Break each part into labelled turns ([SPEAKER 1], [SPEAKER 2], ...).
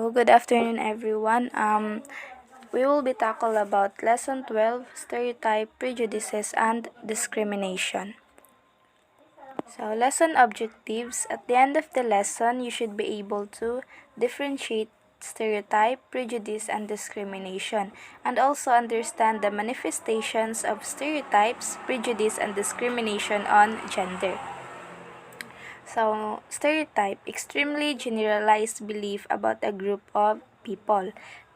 [SPEAKER 1] So, good afternoon, everyone. We will be tackle about Lesson 12, Stereotype, Prejudices, and Discrimination. So, lesson objectives. At the end of the lesson, you should be able to differentiate stereotype, prejudice, and discrimination, and also understand the manifestations of stereotypes, prejudice, and discrimination on gender. So, stereotype, extremely generalized belief about a group of people.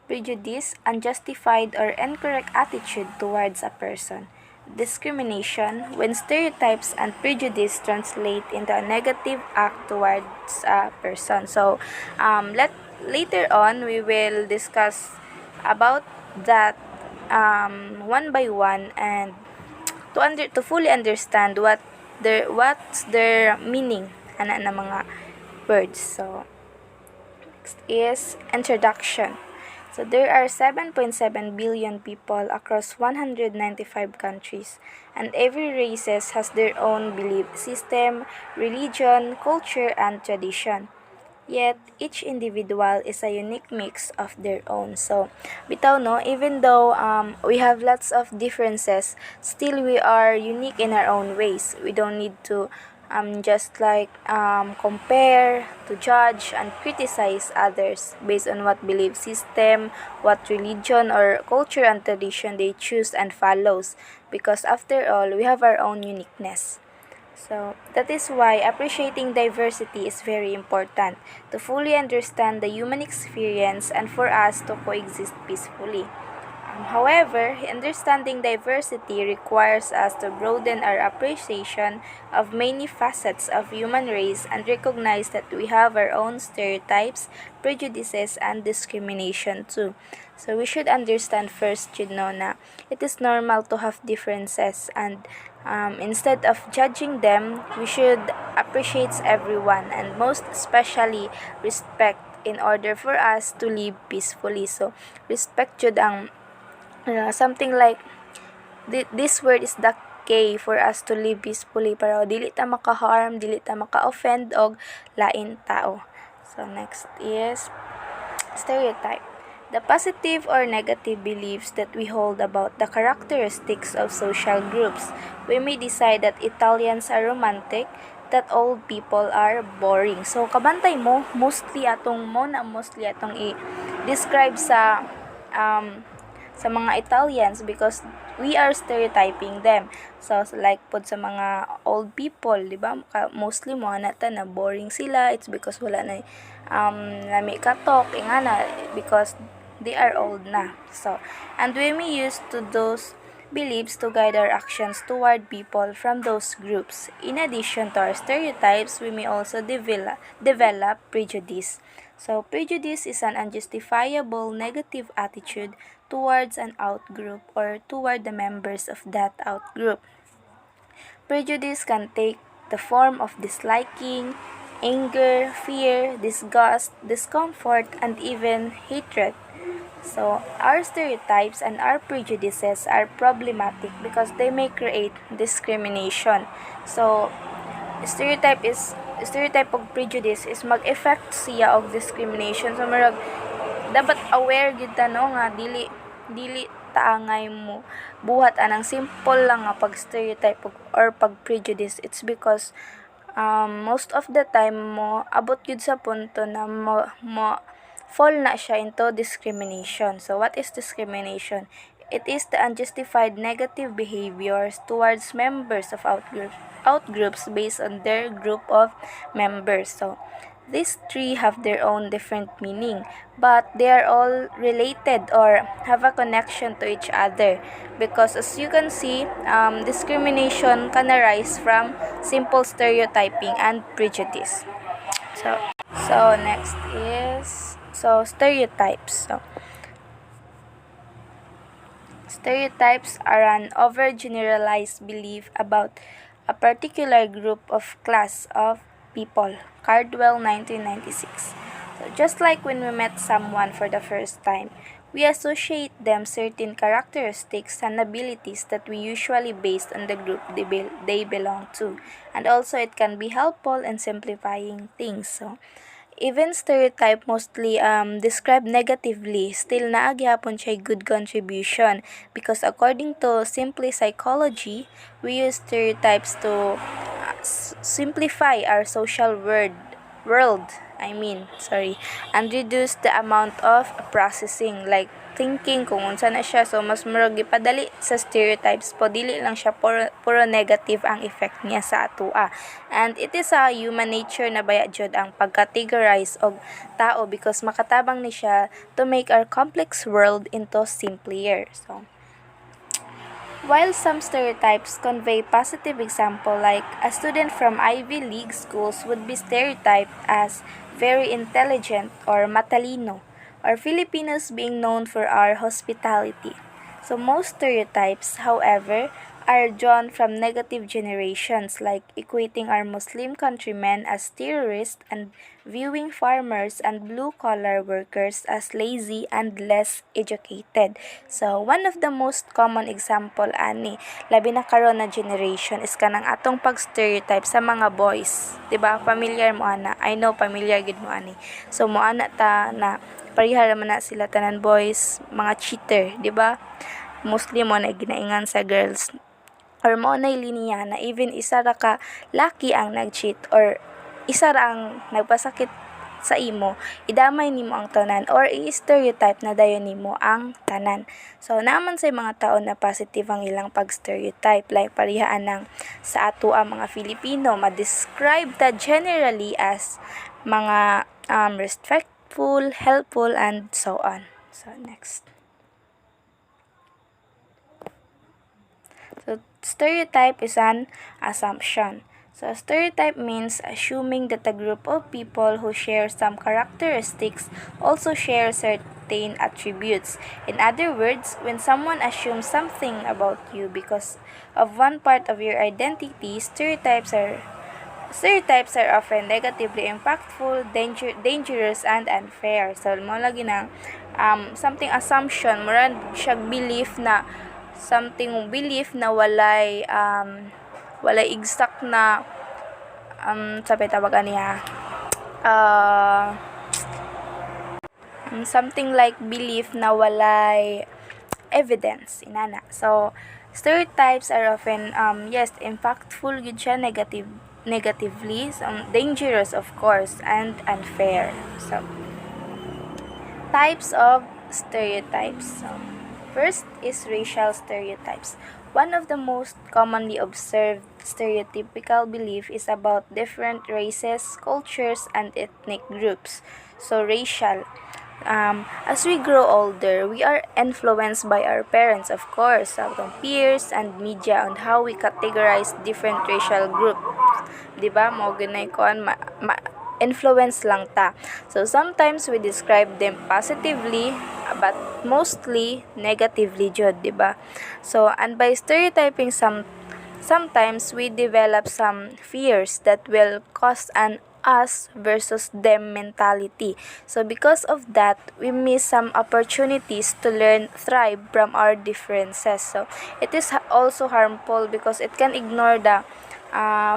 [SPEAKER 1] Prejudice, unjustified or incorrect attitude towards a person. Discrimination, when stereotypes and prejudice translate into a negative act towards a person. So, later on, we will discuss about that one by one, and to fully understand what's their meaning na mga words. So, next is introduction. So, there are 7.7 billion people across 195 countries, and every races has their own belief system, religion, culture, and tradition. Yet, each individual is a unique mix of their own. So, bitaw no, even though we have lots of differences, still we are unique in our own ways. We don't need to just compare, to judge, and criticize others based on what belief system, what religion or culture and tradition they choose and follows. Because after all, we have our own uniqueness. So, that is why appreciating diversity is very important to fully understand the human experience and for us to coexist peacefully. However, understanding diversity requires us to broaden our appreciation of many facets of human race and recognize that we have our own stereotypes, prejudices, and discrimination too. So we should understand first, na it is normal to have differences, and instead of judging them, we should appreciate everyone and most especially respect in order for us to live peacefully. So respect jud ang something like this word is the key for us to live peacefully, pero dili ta maka-harm, dili ta maka-offend og lain tao. So next is stereotype. The positive or negative beliefs that we hold about the characteristics of social groups. We may decide that Italians are romantic, that old people are boring. So kabantay mo mostly atong i-describe sa mga Italians because we are stereotyping them. So like pod sa mga old people, di ba? Mostly mo nata na boring sila. It's because wala na lami katok, ingana because they are old na. So, and we may use to those beliefs to guide our actions toward people from those groups. In addition to our stereotypes, we may also develop prejudice. So, prejudice is an unjustifiable negative attitude towards an outgroup or toward the members of that outgroup. Prejudice can take the form of disliking, anger, fear, disgust, discomfort, and even hatred. So, our stereotypes and our prejudices are problematic because they may create discrimination. So, stereotype of prejudice is mag-effect siya og discrimination. So, marag dapat aware gid ta no nga dili taangay mo buhat anang simple lang nga pag stereotype or pag prejudice. It's because most of the time mo abot gid sa punto na mo fall na siya into discrimination. So, what is discrimination? It is the unjustified negative behaviors towards members of outgroups based on their group of members. So, these three have their own different meaning, but they are all related or have a connection to each other. Because as you can see, discrimination can arise from simple stereotyping and prejudice. So next is stereotypes. So, stereotypes are an overgeneralized belief about a particular group of class of people. Cardwell, 1996. So, just like when we met someone for the first time, we associate them certain characteristics and abilities that we usually based on the group they belong to. And also, it can be helpful in simplifying things. So, Even stereotype mostly describe negatively, still naa gyapon siya good contribution because according to simply psychology, we use stereotypes to simplify our social world, and reduce the amount of processing like thinking kung unsa na siya. So mas murag gipadali sa stereotypes po, dili lang siya puro negative ang effect niya sa atoa. And it is a human nature na baya jud ang pag-categorize og tao because makatabang ni siya to make our complex world into simpler. So while some stereotypes convey positive example, like a student from Ivy League schools would be stereotyped as very intelligent or matalino, or Filipinos being known for our hospitality. So most stereotypes, however, are drawn from negative generations, like equating our Muslim countrymen as terrorists and viewing farmers and blue-collar workers as lazy and less educated. So, one of the most common example ani, labi na karon na generation is kanang atong pag-stereotype sa mga boys. 'Di ba? Familiar mo ana? I know familiar gid mo ani. So, mo ana ta na parihara man na sila tanan boys, mga cheater, 'di ba? Mostly mo na ginaingan sa girls or mo na linya na even isa ra ka laki ang nag-cheat or isa ra ang nagpasakit sa imo, idamay nimo ang tanan or i-stereotype na dayon nimo ang tanan. So naman sa mga tao na positive ang ilang pag-stereotype, like parihaan ng sa ato ang mga Filipino ma-describe ta generally as mga respectful, helpful, and so on. So next. So, stereotype is an assumption. So, stereotype means assuming that a group of people who share some characteristics also share certain attributes. In other words, when someone assumes something about you because of one part of your identity, stereotypes are often negatively impactful, dangerous, and unfair. So, mo lagi na something assumption, mura siya belief na walay exact na sabi tawagan niya something like belief na walay evidence inana. So stereotypes are often yes impactful gid siya negatively, dangerous of course, and unfair. So types of stereotypes. First is racial stereotypes. One of the most commonly observed stereotypical belief is about different races, cultures, and ethnic groups. So racial. As we grow older, we are influenced by our parents, of course, our peers, and media on how we categorize different racial groups. Diba? Mo ganay ko influence lang ta. So sometimes we describe them positively but mostly negatively jud, di ba? So and by stereotyping sometimes we develop some fears that will cause an us versus them mentality. So because of that, we miss some opportunities to learn, thrive from our differences. So it is also harmful because it can ignore the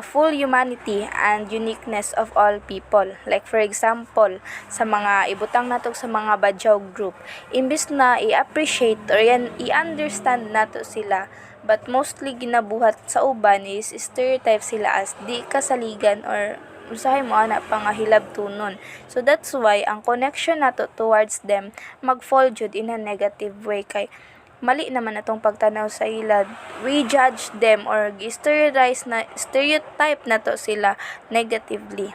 [SPEAKER 1] full humanity and uniqueness of all people. Like for example, sa mga ibutang nato sa mga badyaw group, imbis na i-appreciate or i-understand nato sila, but mostly ginabuhat sa uban is stereotype sila as di kasaligan or usahay mo ana pangahilab tunon. So that's why ang connection nato towards them mag-fall jud in a negative way kay mali naman atong pagtanaw sa ila. We judge them or stereotype na to sila negatively.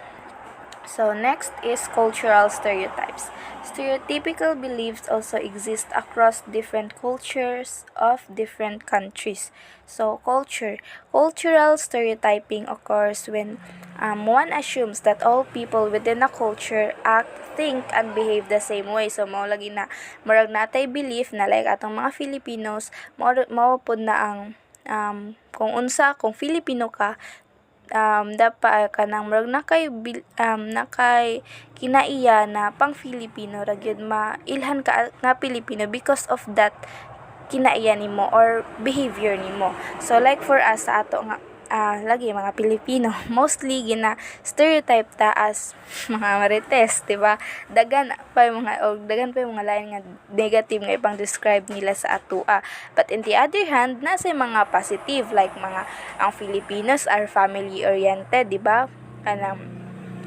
[SPEAKER 1] So next is cultural stereotypes. Stereotypical beliefs also exist across different cultures of different countries. So cultural stereotyping occurs when one assumes that all people within a culture act, think, and behave the same way. So mao lagi na murag natay belief na like atong mga Filipinos mao pud na ang kung Filipino ka, dapat ka nang murag nakay kinaiya na pang Filipino ra gyud mailhan ka nga Pilipino because of that kinaiya nimo or behavior nimo. So like for us sa ato nga lagi mga Pilipino, mostly gina stereotype ta as mga marites, di ba? Dagan pa yung mga lain nga negative nga ipang describe nila sa atua. But in the other hand, nasa mga positive like mga ang Filipinos are family oriented, di ba? Kanang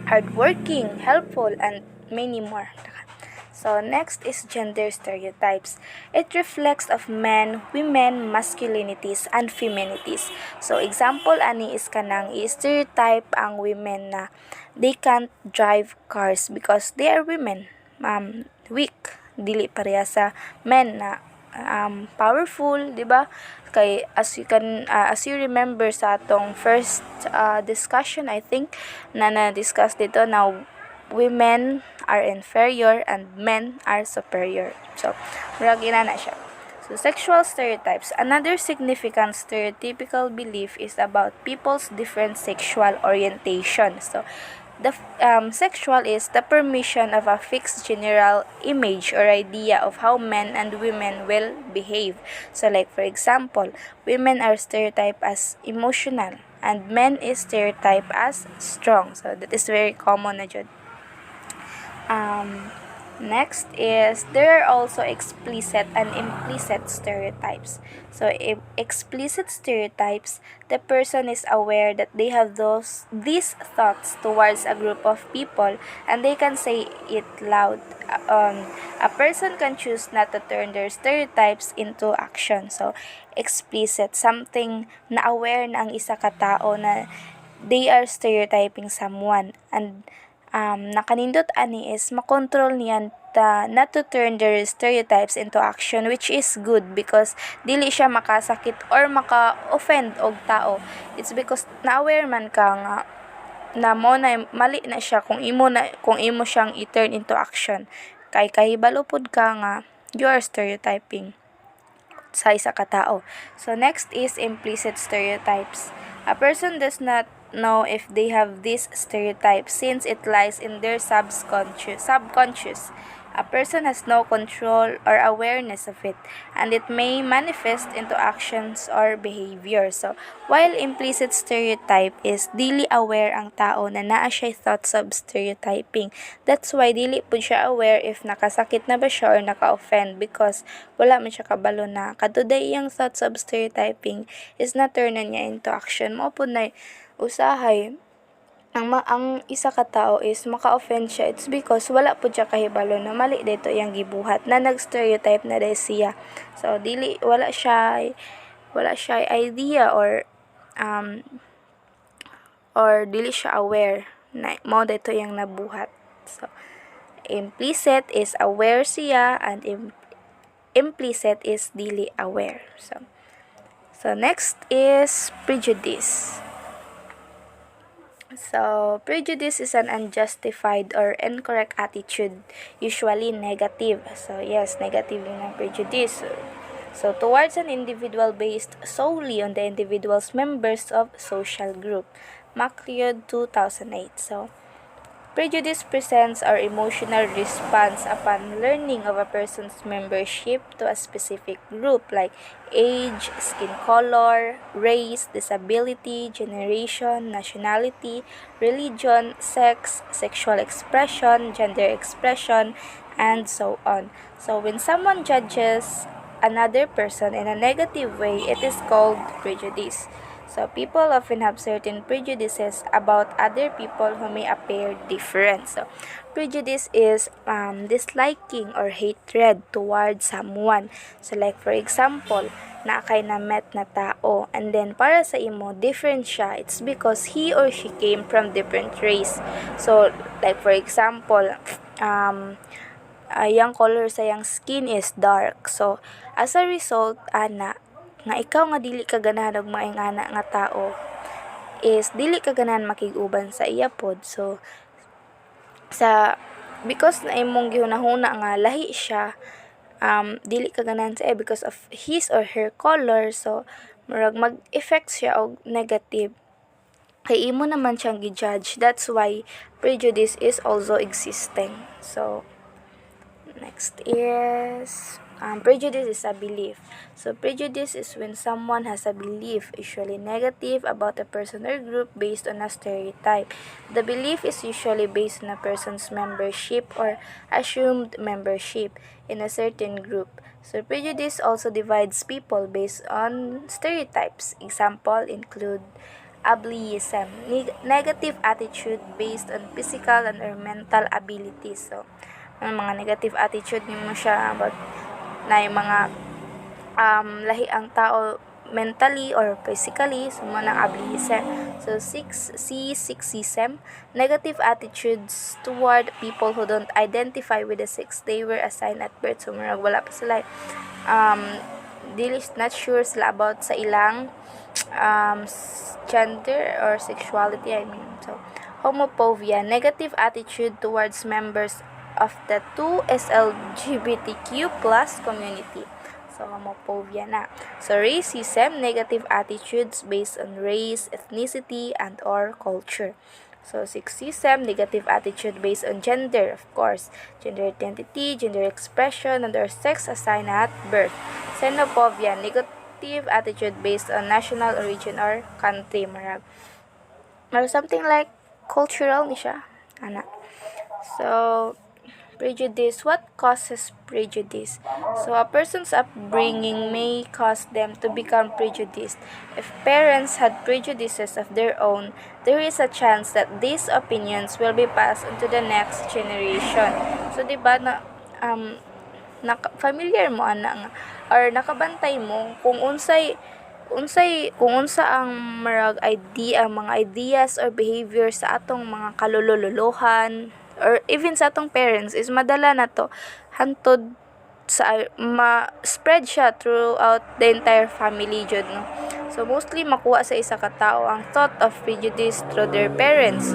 [SPEAKER 1] hardworking, helpful, and many more. So, next is gender stereotypes. It reflects of men, women, masculinities, and feminities. So, example ani is kanang i-stereotype ang women na they can't drive cars because they are women. Weak. Dili pareha sa men na powerful, di ba? Kay as you remember sa atong first discussion, I think na na-discuss dito na women are inferior and men are superior. So, murag ina na siya. So, sexual stereotypes. Another significant stereotypical belief is about people's different sexual orientation. So, the sexual is the permission of a fixed general image or idea of how men and women will behave. So, like for example, women are stereotyped as emotional and men is stereotyped as strong. So, that is very common na jud. Next is there are also explicit and implicit stereotypes. So explicit stereotypes, the person is aware that they have these thoughts towards a group of people and they can say it loud. A person can choose not to turn their stereotypes into action. So explicit, something na aware na ang isa ka tao na they are stereotyping someone, and nakanindot ani is makontrol niyan not to turn their stereotypes into action, which is good because dili siya makasakit or maka-offend og tao. It's because na-aware man ka nga na mo na mali na siya kung imo siyang i-turn into action. Kay kahibalo pod ka nga you are stereotyping sa isa ka tao. So next is implicit stereotypes. A person does not know if they have this stereotype since it lies in their subconscious. A person has no control or awareness of it, and it may manifest into actions or behavior. So, while implicit stereotype is dili aware ang tao na naa siya thoughts of stereotyping. That's why dili po siya aware if nakasakit na ba siya or naka-offend because wala man siya kabalo na kaduday iyang thoughts of stereotyping is na turn niya into action. Mo po na usahay ang isa ka tao is maka-offend siya, it's because wala po siya kahibalo na mali dito yang gibuhat na nag-stereotype na dahil siya. So dili wala siya idea or dili siya aware na mo dito yang nabuhat. So implicit is aware siya and implicit is dili aware. So next is prejudice. So, prejudice is an unjustified or incorrect attitude, usually negative. So, yes, negative yung prejudice. So, towards an individual based solely on the individual's members of social group. Macleod, 2008. So, prejudice presents our emotional response upon learning of a person's membership to a specific group like age, skin color, race, disability, generation, nationality, religion, sex, sexual expression, gender expression, and so on. So when someone judges another person in a negative way, it is called prejudice. So, people often have certain prejudices about other people who may appear different. So, prejudice is disliking or hatred towards someone. So, like for example, na kay na met na tao and then para sa imo, different siya. It's because he or she came from different race. So, like for example, yung color sa yung skin is dark. So, as a result, nga ikaw nga dili ka ganahan og maayong ana nga tao is dili ka ganahan makig-uban sa iya pod. So because na imong gihunahuna nga lahi siya, dili ka ganahan sa iya because of his or her color. So murag mag-effect siya og negative kay imo naman siyang gi-judge. That's why prejudice is also existing. So Next is prejudice is a belief. So prejudice is when someone has a belief, usually negative, about a person or group based on a stereotype. The belief is usually based on a person's membership or assumed membership in a certain group. So prejudice also divides people based on stereotypes. Example include ableism, negative attitude based on physical and or mental abilities. So ang mga negative attitude nimo siya about na yung mga lahi ang tao mentally or physically, so mo ng ableism. So sexism, negative attitudes toward people who don't identify with the sex they were assigned at birth. So murag wala pa sila dili not sure sila about sa ilang gender or sexuality, I mean. So homophobia, negative attitude towards members of the 2 LGBTQ plus community. So, homophobia na. So, racism, negative attitudes based on race, ethnicity, and or culture. So, sexism, negative attitude based on gender, of course. Gender identity, gender expression, and or sex assigned at birth. Xenophobia, negative attitude based on national origin or country. Marag something like cultural ni siya. Ana. So, prejudice. What causes prejudice? So, a person's upbringing may cause them to become prejudiced. If parents had prejudices of their own, there is a chance that these opinions will be passed on to the next generation. So, di ba na familiar mo ana nga or nakabantay mo kung unsa ang marag idea, ang mga ideas or behavior sa atong mga kalululuhan or even sa atong parents is madala na to hantod sa ma-spread siya throughout the entire family jud, no. So mostly makuha sa isa ka tao ang thought of prejudice through their parents,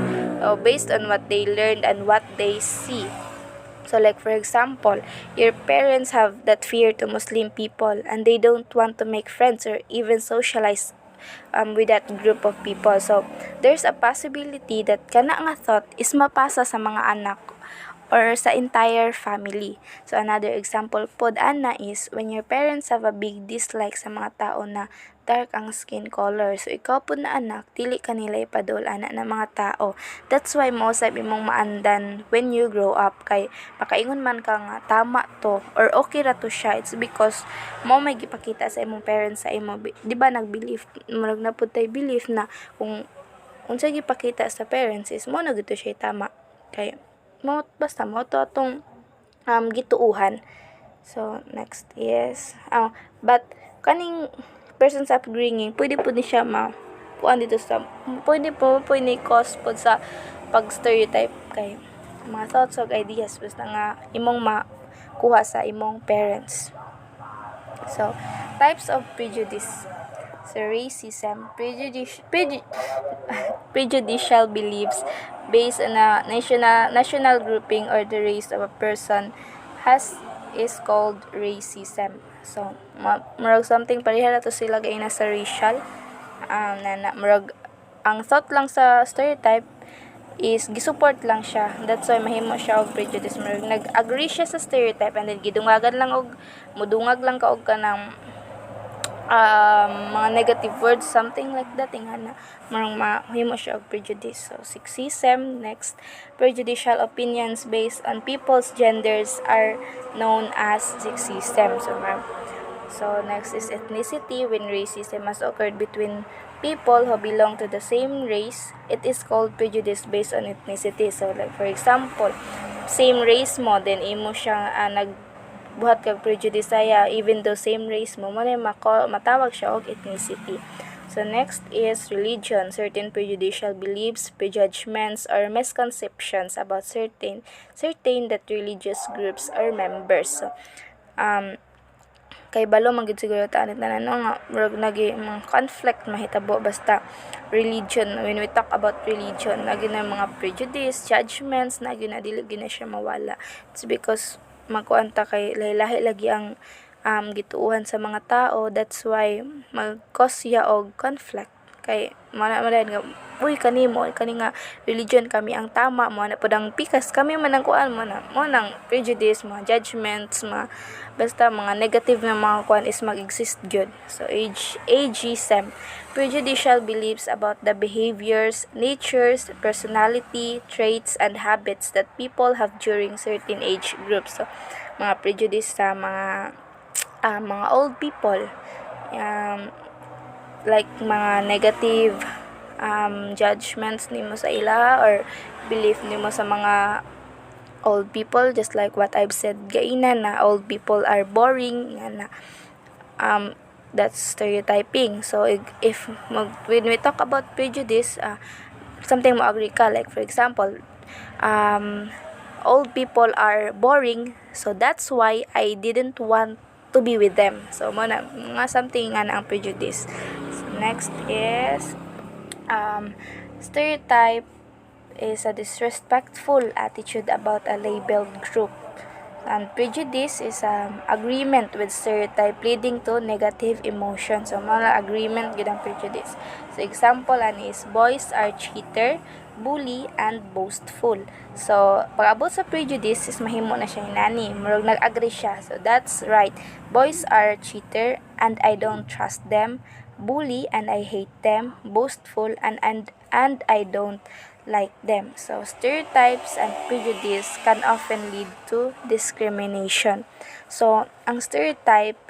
[SPEAKER 1] based on what they learned and what they see. So like for example, your parents have that fear to Muslim people and they don't want to make friends or even socialize with that group of people. So there's a possibility that kana nga thought is mapasa sa mga anak or sa entire family. So another example pod ana is when your parents have a big dislike sa mga tao na dark ang skin color. So ikaw pod na anak, dili ka nila ipadol ana ng mga tao. That's why mo sabi mong maandan when you grow up kay makaingon man ka nga tama to or okay ra to siya. It's because mo may gipakita sa imong parents sa imo, di ba nag-believe murag na pud tay belief na kung unsa gipakita sa parents is mo na gito siya tama. Kay mo basta mo to atong gituuhan. So next is but kaning person's upbringing pwede po ni siya kuan dito sa pwede cause po sa pag stereotype kay mga thoughts or ideas basta nga imong makuha sa imong parents. So types of prejudice. So racism, prejudicial beliefs based on a national grouping or the race of a person is called racism. So murag something pareha na to sila gay na sa racial na murag ang thought lang sa stereotype is gisupport lang siya. That's why mahimo siya og prejudice. Murag nag-agree siya sa stereotype and then gidungagan lang og mudungag lang ka og kanang mga negative words, something like that, ingana marang mahimo siya og prejudice. So sexism, next, prejudicial opinions based on people's genders are known as sexism. So next is ethnicity. When racism has occurred between people who belong to the same race, it is called prejudice based on ethnicity. So like for example, same race mo, then imo siyang buhat kag prejudice saya even though same race mo matawag siya og ethnicity. So next is religion. Certain prejudicial beliefs, prejudgments, or misconceptions about certain that religious groups or members. So kay balo magid siguro tanit na nga murag mga conflict mahitabo basta religion. When we talk about religion, nagi na mga prejudice, judgments, nagi na dili gina siya mawala. It's because magkuanta kay lahi-lahi lagi ang gituuhan sa mga tao. That's why mag-cause siya og conflict kay manaman nga uy kanimo kani nga religion kami ang tama mo na podang pikas kami man ang kuan mo nang prejudice mga judgments basta mga negative na mga kuan is mag-exist gyud. So ageism, prejudicial beliefs about the behaviors, natures, personality, traits and habits that people have during certain age groups. So mga prejudice sa mga old people, like mga negative judgments nimo sa ila or belief nimo sa mga old people, just like what I've said gaina na old people are boring nga na that's stereotyping. So when we talk about prejudice, something mo agree ka, like for example, old people are boring, so that's why I didn't want to be with them. So mga something nga na ang prejudice. So next is stereotype is a disrespectful attitude about a labeled group. And prejudice is agreement with stereotype leading to negative emotions. So mga agreement gid ang prejudice. So example is boys are cheater, bully and boastful. So pag-abot sa prejudice is mahimo na siya inani, murag nag-agree siya. So that's right. Boys are cheater and I don't trust them. Bully and I hate them. Boastful and I don't like them. So stereotypes and prejudice can often lead to discrimination. So ang stereotype,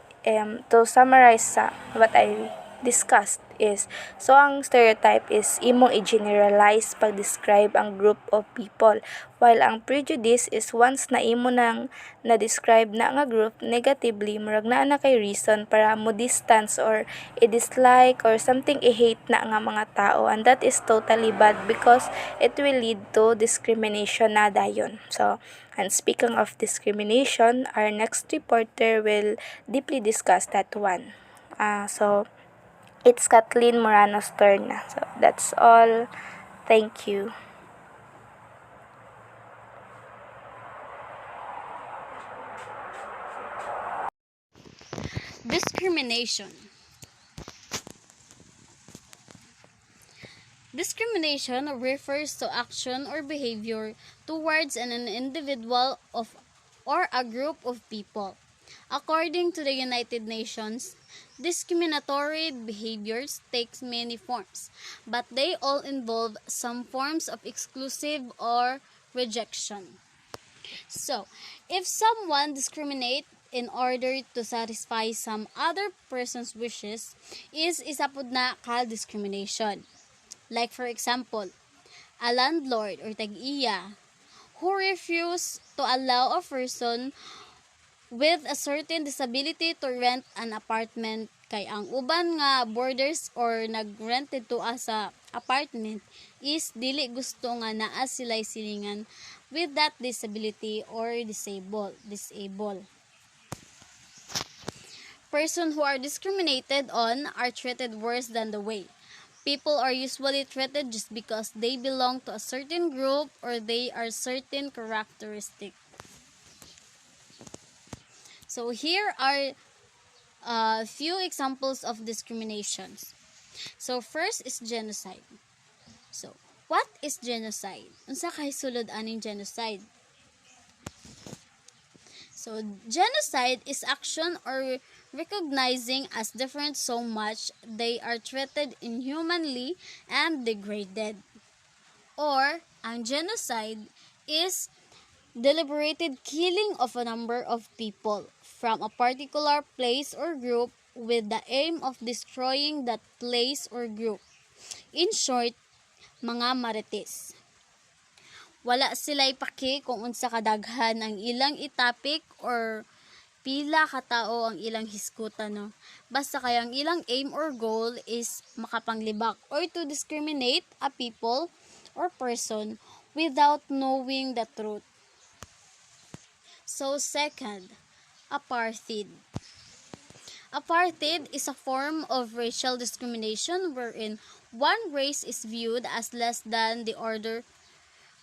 [SPEAKER 1] to summarize sa what I discussed is, so ang stereotype is imong i-generalize pag-describe ang group of people, while ang prejudice is once na imo nang na-describe na nga group negatively, murag na kay reason para mo distance or i-dislike or something i-hate na nga mga tao, and that is totally bad because it will lead to discrimination na dayon. So and speaking of discrimination, our next reporter will deeply discuss that one. So it's Kathleen Morano's turn na. So that's all. Thank you.
[SPEAKER 2] Discrimination. Discrimination refers to action or behavior towards an individual or a group of people. According to the United Nations, discriminatory behaviors takes many forms, but they all involve some forms of exclusive or rejection. So, if someone discriminates in order to satisfy some other person's wishes, isa pud na ka discrimination. Like for example, a landlord or tag-iya who refuse to allow a person with a certain disability to rent an apartment, kay ang uban nga boarders or nagrented to sa apartment is dili gusto nga naa sila'y silingan with that disability or disable. Persons who are discriminated on are treated worse than the way. People are usually treated just because they belong to a certain group or they are certain characteristic. So here are a few examples of discriminations. So first is genocide. So what is genocide? Unsa kay sulod aning genocide? So genocide is action or recognizing as different so much they are treated inhumanly and degraded. Or ang genocide is deliberated killing of a number of people from a particular place or group with the aim of destroying that place or group. In short, mga marites. Wala sila'y paki kung unsa kadaghan ang ilang itapik or pila ka tao ang ilang hiskutan, no? Basta kay ang ilang aim or goal is makapanglibak or to discriminate a people or person without knowing the truth. So second, apartheid. Apartheid is a form of racial discrimination wherein one race is viewed as less than the other,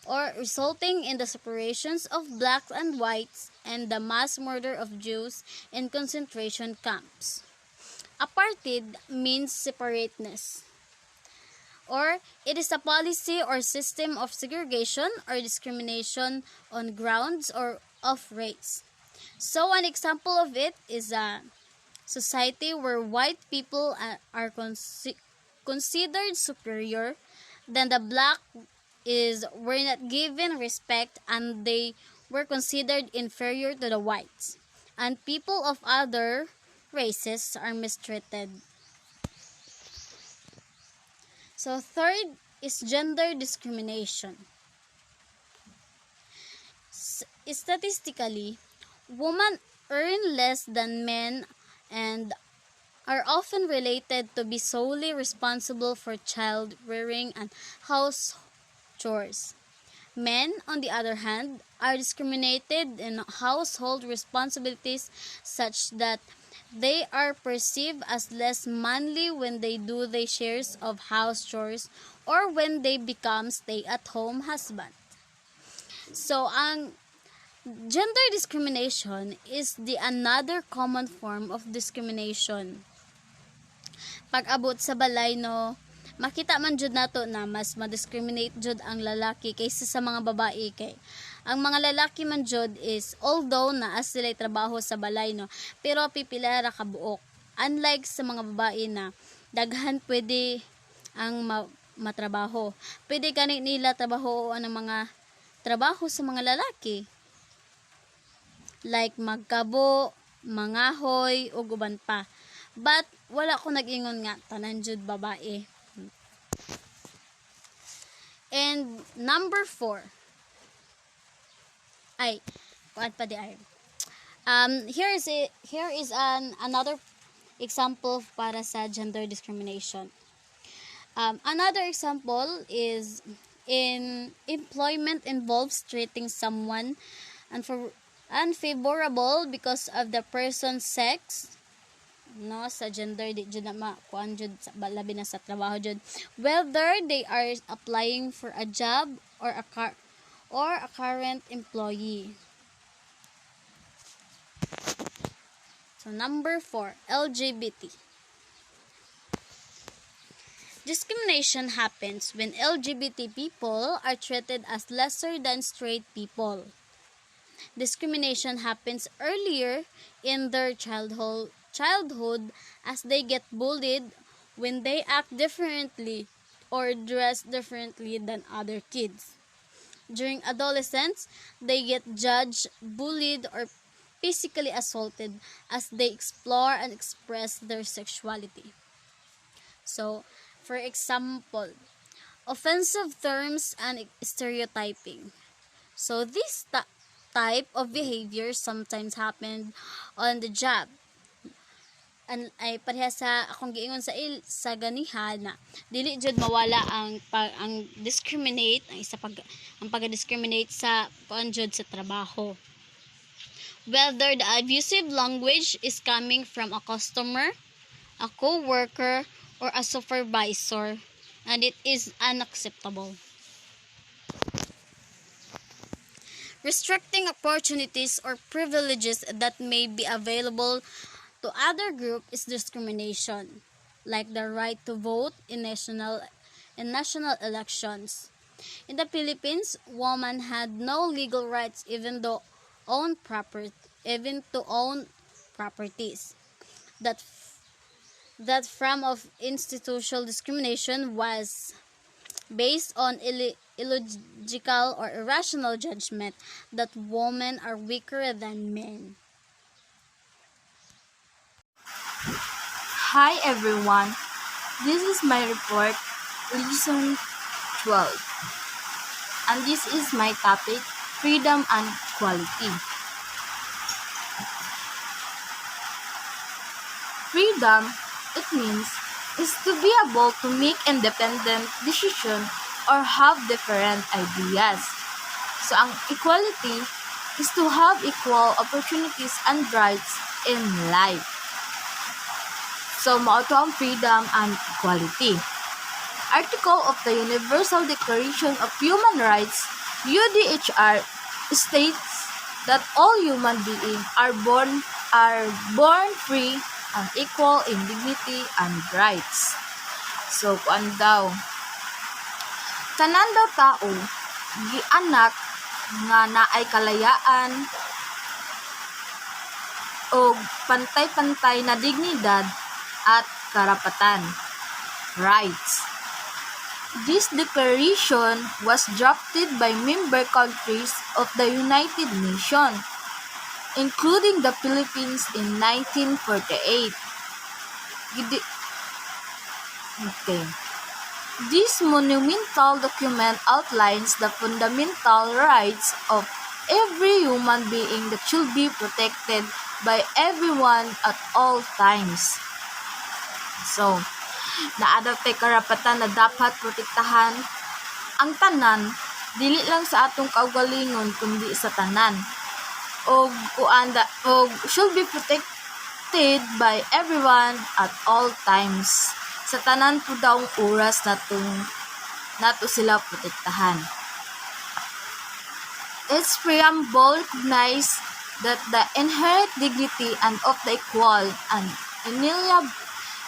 [SPEAKER 2] or resulting in the separations of blacks and whites and the mass murder of Jews in concentration camps. Apartheid means separateness. or it is a policy or system of segregation or discrimination on grounds or of race. So an example of it is a society where white people are considered superior, then the black were not given respect and they were considered inferior to the whites, and people of other races are mistreated. So third is gender discrimination. Statistically, women earn less than men and are often related to be solely responsible for child rearing and house chores. Men, on the other hand, are discriminated in household responsibilities such that they are perceived as less manly when they do their shares of house chores or when they become stay-at-home husband. So, ang gender discrimination is the another common form of discrimination. Pag abot sa balay no, makita man jud nato na mas ma-discriminate jud ang lalaki kaysa sa mga babae kay ang mga lalaki man jud is although naa sila trabaho sa balay no, pero pipila ra ka buok. Unlike sa mga babae na daghan pwede ang matrabaho. Pwede kani nila trabaho ang mga trabaho sa mga lalaki. Like magkabo, mangahoy, ug uban pa. But wala ko nag-ingon nga tanan jud babae. And number 4. Ay, kuan pa di ay. Here is another example para sa gender discrimination. Another example is in employment involves treating someone unfavorable because of the person's sex, no, sa gender di jud na kuan jud labi na sa trabaho jud, whether they are applying for a job or a current employee. So number 4, LGBT. Discrimination happens when LGBT people are treated as lesser than straight people. Discrimination happens earlier in their childhood as they get bullied when they act differently or dress differently than other kids. During adolescence, they get judged, bullied, or physically assaulted as they explore and express their sexuality. So, for example, offensive terms and stereotyping. So, this type of behavior sometimes happen on the job. Ay pareha sa akong giingon sa ganihan na dili jud mawala ang discriminate ang pag-discriminate sa jud sa trabaho. Whether the abusive language is coming from a customer, a co-worker, or a supervisor, and it is unacceptable. Restricting opportunities or privileges that may be available to other group is discrimination, like the right to vote in national elections. In the Philippines, women had no legal rights even to own properties. That form of institutional discrimination was based on illogical or irrational judgment that women are weaker than men.
[SPEAKER 1] Hi everyone, this is my report, Lesson 12. And this is my topic, freedom and equality. Freedom, it means, is to be able to make independent decision or have different ideas. So ang equality is to have equal opportunities and rights in life. So, mao to ang freedom and equality. Article of the Universal Declaration of Human Rights, UDHR, states that all human beings are born free and equal in dignity and rights. So, kuan daw,
[SPEAKER 3] tanan daw tao gianak nga naay kalayaan o pantay-pantay na dignidad at karapatan, rights. This declaration was drafted by member countries of the United Nations, including the Philippines in 1948. Okay. This monumental document outlines the fundamental rights of every human being that should be protected by everyone at all times. So, naadaw tay karapatan na dapat protektahan ang tanan, dili lang sa atong kaugalingon kundi sa tanan. Og should be protected by everyone at all times. Sa tanan po daw oras nato sila protektahan. Its preamble recognizes that the inherent dignity and of the equal and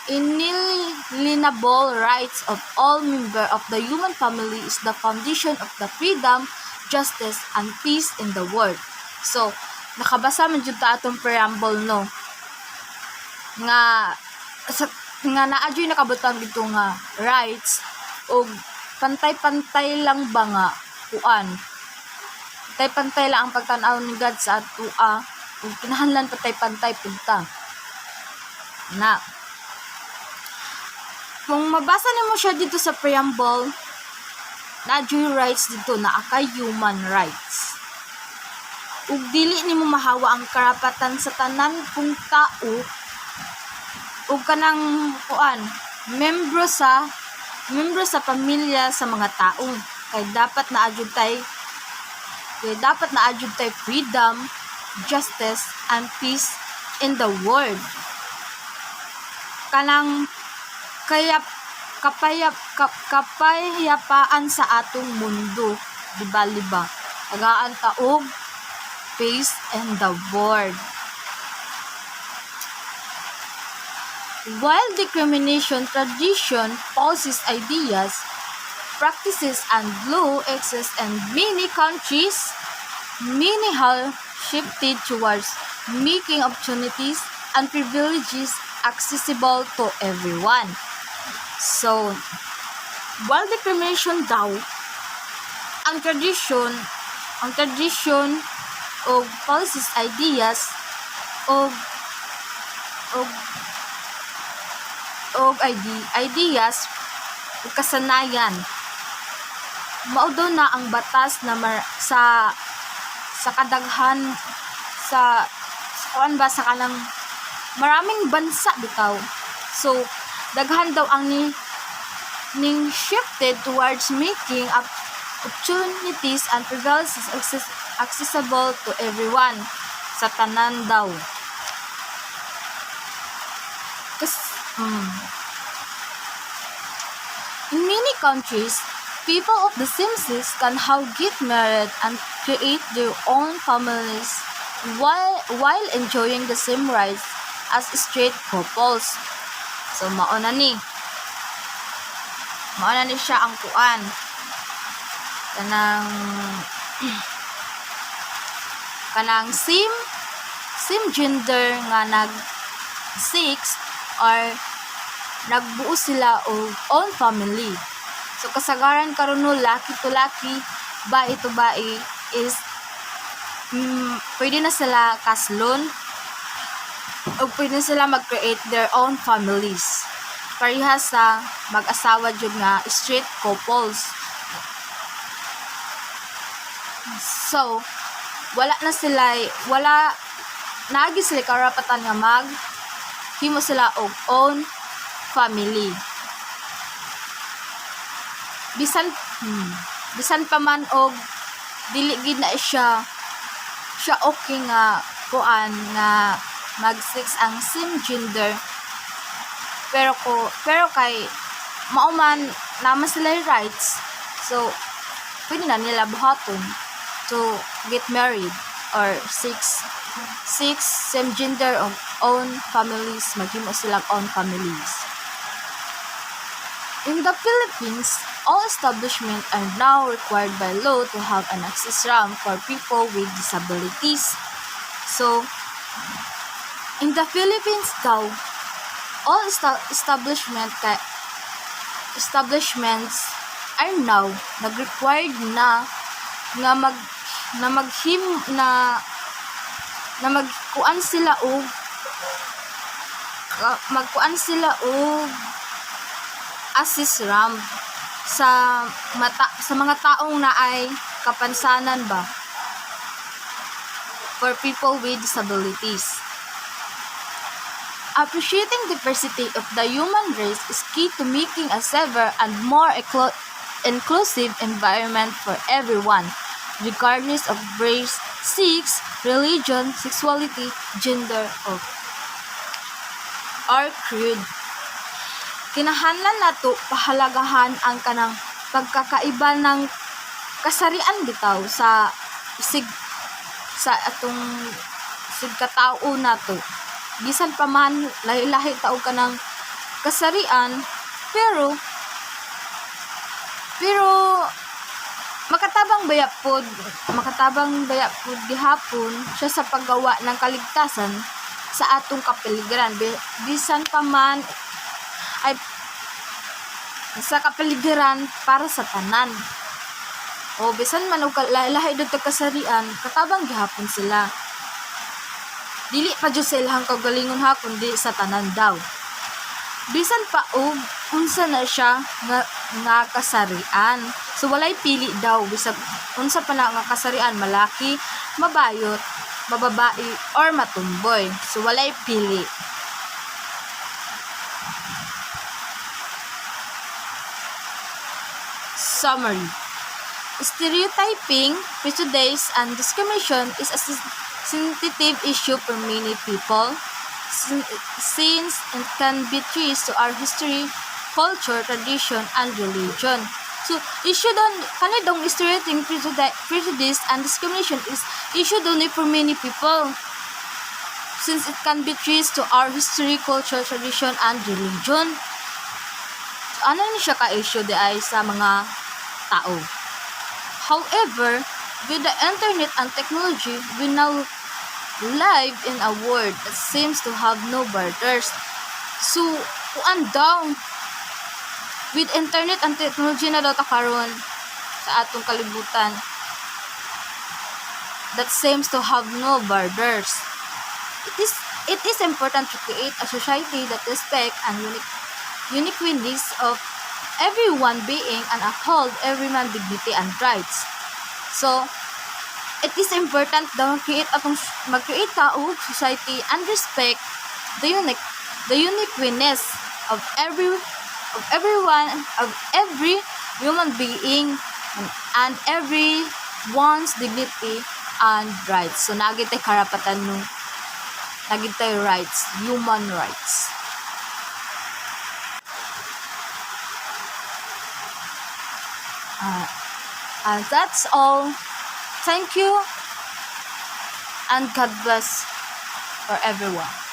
[SPEAKER 3] inalienable rights of all members of the human family is the foundation of the freedom, justice, and peace in the world. So, nakabasa man jud ta atong preamble no. Nga naadyoy nakabutang dito nga rights o pantay-pantay lang ba nga kuan. Pantay-pantay lang ang pagtan-aw ni God sa atua ug kinahanglan pantay-pantay punta. Na kung mabasa nimo siya dito sa preamble, naadyoy rights dito na akay human rights. Ug dili nimo mahawa ang karapatan sa tanan kung tao ug kanang kuan membro sa pamilya sa mga tao kay dapat naadjud tay freedom, justice, and peace in the world. Kanang kapayapaan sa atong mundo, diba? Tagaan taog peace in the world. While discrimination, tradition, policies, ideas, practices, and law exist in many countries, many have shifted towards making opportunities and privileges accessible to everyone. So, while discrimination daw, ang tradition o policies, ideas o ideas o kasanayan mao daw na ang batas na sa kadaghan sa kuan ba sa kanang maraming bansa bitaw. So daghan daw ang ning shifted towards making opportunities and privileges accessible to everyone sa tanan daw. In many countries, people of the same sex can get married and create their own families while enjoying the same rights as straight couples. So mauna ni siya ang kuan kanang same gender nga nag-sex or nagbuo sila og own family. So kasagaran karon no laki to laki, bae to bae is pwede na sila kaslon o pwede sila mag-create their own families. Parehas sa mag-asawa jud nga straight couples. So wala naagi sila karapatan nga himo sila og own family. Bisan pa man og dili gid na siya okay nga kuan nga mag-sex ang same gender, pero kay mauman naman sila rights, so pwede na nila buhaton to get married or sex same gender of own families, maghimo silang own families. In the Philippines, all establishments are now required by law to have an access ramp for people with disabilities. So, in the Philippines daw, all establishments are now nag-required na nga magkuan sila og assist ramp sa mga taong naay kapansanan ba for people with disabilities. Appreciating diversity of the human race is key to making a safer and more inclusive environment for everyone, regardless of race, sex, religion, sexuality, gender, or creed. Kinahanglan nato pahalagahan ang kanang pagkakaiba ng kasarian bitaw sa atong katao nato. Bisan pa man lahi-lahi taog ka ng kasarian, pero makatabang bayapod gihapon siya sa paggawa ng kaligtasan sa atong kapaligiran. Bisan pa man ay sa kapaligiran para sa tanan. O bisan man og lahi dito kasarian, katabang gihapon sila. Dili pa jud sa ilahang kaugalingon ha, kundi sa tanan daw. Bisan pa og unsa na siya nga kasarian. So walay pili daw bisag unsa pa na nga kasarian, malaki, mabayot, mababae or matumboy. So walay pili. Summary. Stereotyping, prejudice, and discrimination is a sensitive issue for many people since it can be traced to our history, culture, tradition, and religion. So, issue kanidong stereotyping, prejudice, and discrimination is issue only for many people since it can be traced to our history, culture, tradition, and religion. So, ano ni siya ka-issue di ay sa mga tao? However, with the internet and technology, we now live in a world that seems to have no borders. So, kuan daw, with internet and technology na daw ta karon sa atong kalibutan that seems to have no borders. It is important to create a society that respects and uniqueness of everyone being and uphold everyone's dignity and rights. So, it is important daw mag-create ta og society and respect the uniqueness of every human being and everyone's dignity and rights. So nagitay karapatan no, nagitay rights, human rights. And that's all. Thank you and God bless for everyone.